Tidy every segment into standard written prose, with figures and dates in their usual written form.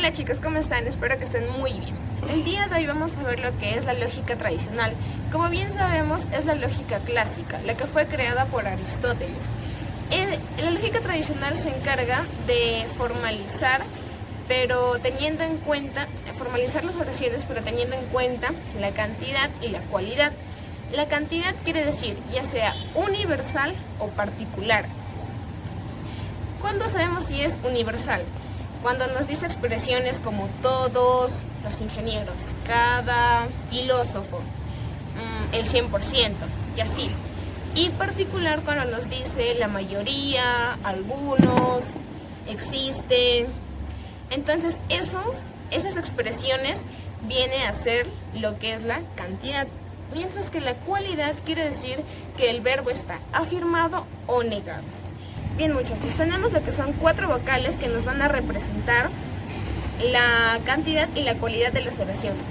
Hola chicos, ¿cómo están? Espero que estén muy bien. El día de hoy vamos a ver lo que es la lógica tradicional. Como bien sabemos, es la lógica clásica, la que fue creada por Aristóteles. La lógica tradicional se encarga de formalizar, formalizar las oraciones, pero teniendo en cuenta la cantidad y la cualidad. La cantidad quiere decir ya sea universal o particular. ¿Cuándo sabemos si es universal? Cuando nos dice expresiones como todos, los ingenieros, cada filósofo, el 100% y así. Y particular cuando nos dice la mayoría, algunos, existe. Entonces esas expresiones vienen a ser lo que es la cantidad. Mientras que la cualidad quiere decir que el verbo está afirmado o negado. Bien muchachos, tenemos lo que son 4 vocales que nos van a representar la cantidad y la cualidad de las oraciones.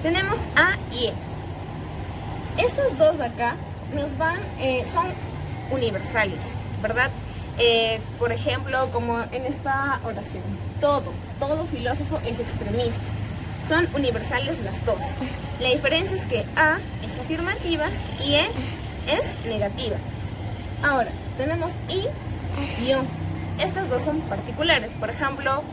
Tenemos A y E. Estas dos de acá son universales, ¿verdad? Por ejemplo, como en esta oración, todo filósofo es extremista. Son universales las dos. La diferencia es que A es afirmativa y E es negativa. Ahora, tenemos I y O. Estas dos son particulares. Por ejemplo,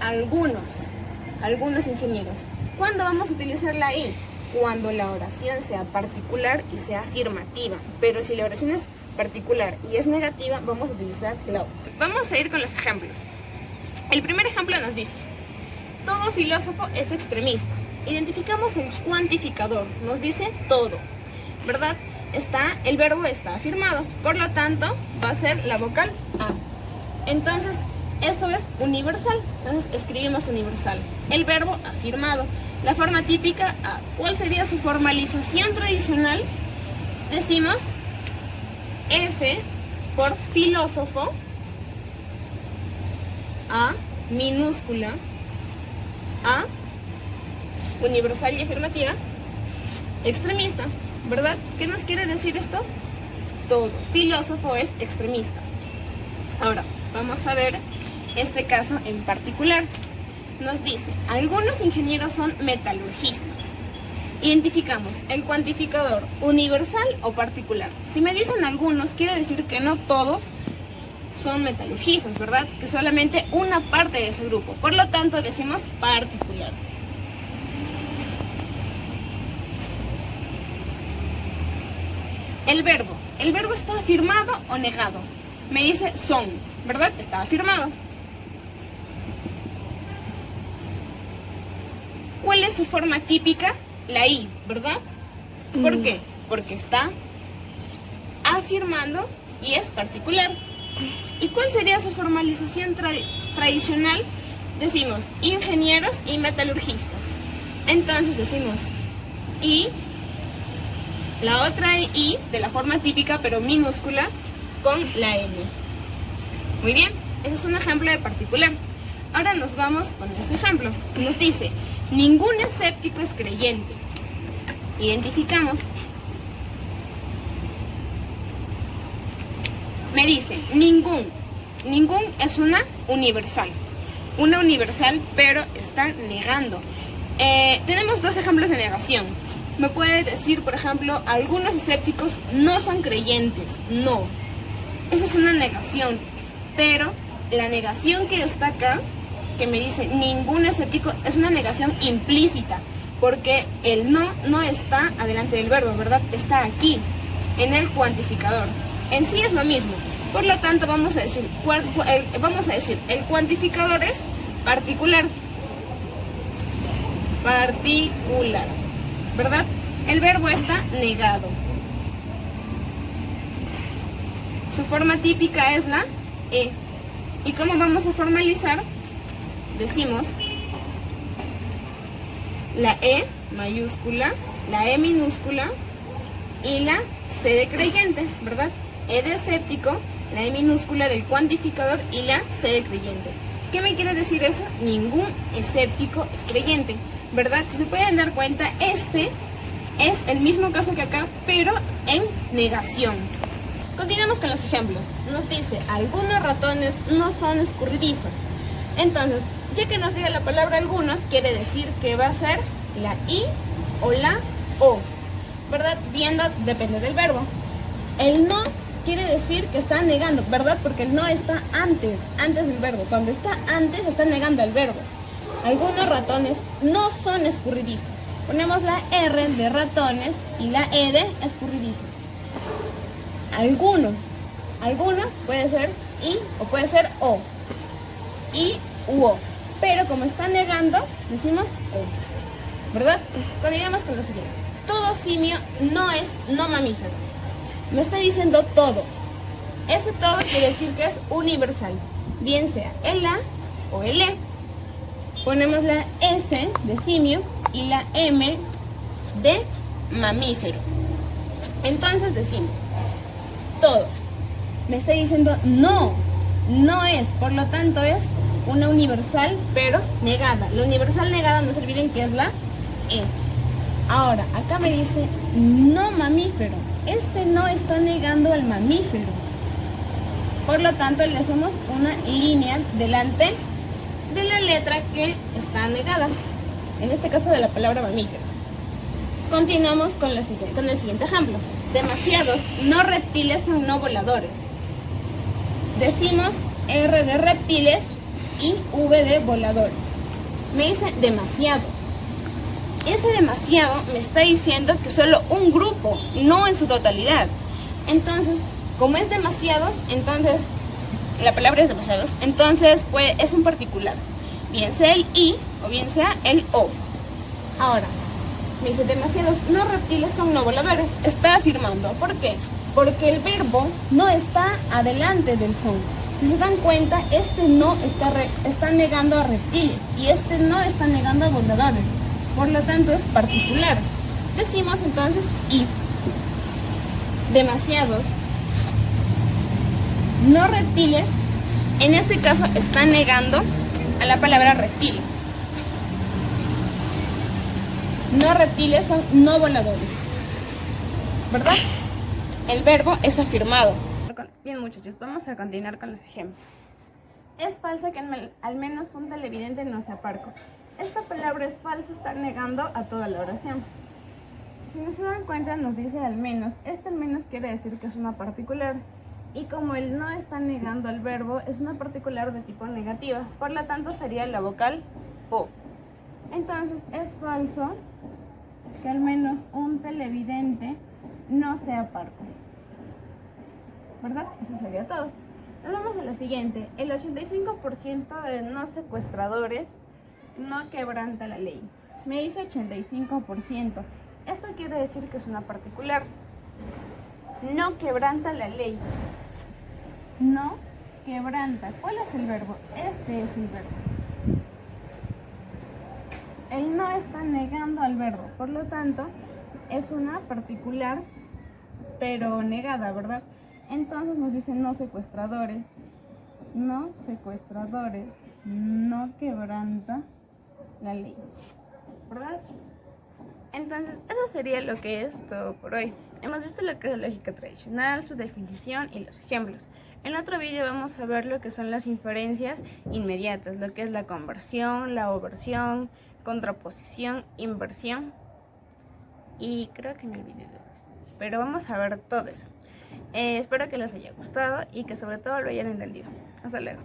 algunos ingenieros. ¿Cuándo vamos a utilizar la I? Cuando la oración sea particular y sea afirmativa. Pero si la oración es particular y es negativa, vamos a utilizar la O. Vamos a ir con los ejemplos. El primer ejemplo nos dice: todo filósofo es extremista. Identificamos el cuantificador. Nos dice todo, ¿verdad? El verbo está afirmado, por lo tanto va a ser la vocal A. Entonces eso es universal. Entonces escribimos universal. El verbo afirmado. La forma típica A. ¿Cuál sería su formalización tradicional? Decimos F por filósofo, A minúscula, A universal y afirmativa, extremista, ¿verdad? ¿Qué nos quiere decir esto? Todo filósofo es extremista. Ahora, vamos a ver este caso en particular. Nos dice, algunos ingenieros son metalurgistas. Identificamos el cuantificador, universal o particular. Si me dicen algunos, quiere decir que no todos son metalurgistas, ¿verdad? Que solamente una parte de ese grupo. Por lo tanto, decimos particular. El verbo está afirmado o negado. Me dice son, ¿verdad? Está afirmado. ¿Cuál es su forma típica? La I, ¿verdad? ¿Por qué? Porque está afirmando y es particular. ¿Y cuál sería su formalización tradicional? Decimos ingenieros y metalurgistas. Entonces decimos I, la otra I de la forma típica pero minúscula con la M. Muy bien, ese es un ejemplo de particular. Ahora nos vamos con este ejemplo. Nos dice, ningún escéptico es creyente. Identificamos. Me dice, ningún es una universal. Una universal, pero está negando. Tenemos 2 ejemplos de negación. Me puede decir, por ejemplo, algunos escépticos no son creyentes. No. Esa es una negación. Pero la negación que está acá, que me dice ningún escéptico, es una negación implícita. Porque el no está adelante del verbo, ¿verdad? Está aquí, en el cuantificador. En sí es lo mismo. Por lo tanto, vamos a decir el cuantificador es particular. Particular, ¿verdad? El verbo está negado. Su forma típica es la E. ¿Y cómo vamos a formalizar? Decimos la E mayúscula, la E minúscula y la C de creyente, ¿verdad? E de escéptico, la E minúscula del cuantificador y la C de creyente. ¿Qué me quiere decir eso? Ningún escéptico es creyente, ¿verdad? Si se pueden dar cuenta, este es el mismo caso que acá, pero en negación. Continuamos con los ejemplos. Nos dice, algunos ratones no son escurridizos. Entonces, Ya que nos diga la palabra algunos, quiere decir que va a ser la I o la O, ¿verdad? Viendo, depende del verbo. El no quiere decir que está negando, ¿verdad? Porque el no está antes del verbo. Cuando está antes, está negando al verbo. Algunos ratones no son escurridizos. Ponemos la R de ratones y la E de escurridizos. Algunos puede ser I o puede ser O. I u O. Pero como está negando, decimos O, ¿verdad? Continuamos con lo siguiente. Todo simio no es no mamífero. Me está diciendo todo. Ese todo quiere decir que es universal, bien sea el A o el E. Ponemos la S de simio y la M de mamífero. Entonces decimos todo. Me está diciendo no es, por lo tanto es una universal pero negada. La universal negada, no se olviden que es la E. Ahora, acá me dice no mamífero. Este no está negando al mamífero. Por lo tanto, le hacemos una línea delante de la letra que está negada. En este caso de la palabra mamífero. Continuamos con el siguiente ejemplo. Demasiados no reptiles son no voladores. Decimos R de reptiles y V de voladores. Me dice demasiados. Ese demasiado me está diciendo que solo un grupo, no en su totalidad. Entonces, como es demasiados, entonces la palabra es demasiados, entonces pues es un particular, bien sea el I o bien sea el O. Ahora, me dice demasiados no reptiles son no voladores. Está afirmando. ¿Por qué? Porque el verbo no está adelante del son. Si se dan cuenta, este no está negando a reptiles y este no está negando a voladores. Por lo tanto es particular. Decimos entonces I. Demasiados no reptiles, en este caso está negando a la palabra reptiles. No reptiles son no voladores, ¿verdad? El verbo es afirmado. Bien, muchachos, vamos a continuar con los ejemplos. Es falso que al menos un televidente no sea parco. Esta palabra es falso, está negando a toda la oración. Si no se dan cuenta, nos dice al menos. Este al menos quiere decir que es una particular. Y como el no está negando al verbo, es una particular de tipo negativa. Por lo tanto, sería la vocal O. Entonces, es falso que al menos un televidente no sea parco, ¿verdad? Eso sería todo. Nos vamos a la siguiente. El 85% de no secuestradores no quebranta la ley. Me dice 85%. Esto quiere decir que es una particular. No quebranta la ley. No quebranta. ¿Cuál es el verbo? Este es el verbo. El no está negando al verbo. Por lo tanto, es una particular, pero negada, ¿verdad? Entonces nos dice no secuestradores. No secuestradores. No quebranta la ley, ¿verdad? Entonces, eso sería lo que es todo por hoy. Hemos visto lo que es la lógica tradicional, su definición y los ejemplos. En otro vídeo vamos a ver lo que son las inferencias inmediatas, lo que es la conversión, la oversión, contraposición, inversión y creo que en el vídeo de hoy. Pero vamos a ver todo eso. Espero que les haya gustado y que sobre todo lo hayan entendido. Hasta luego.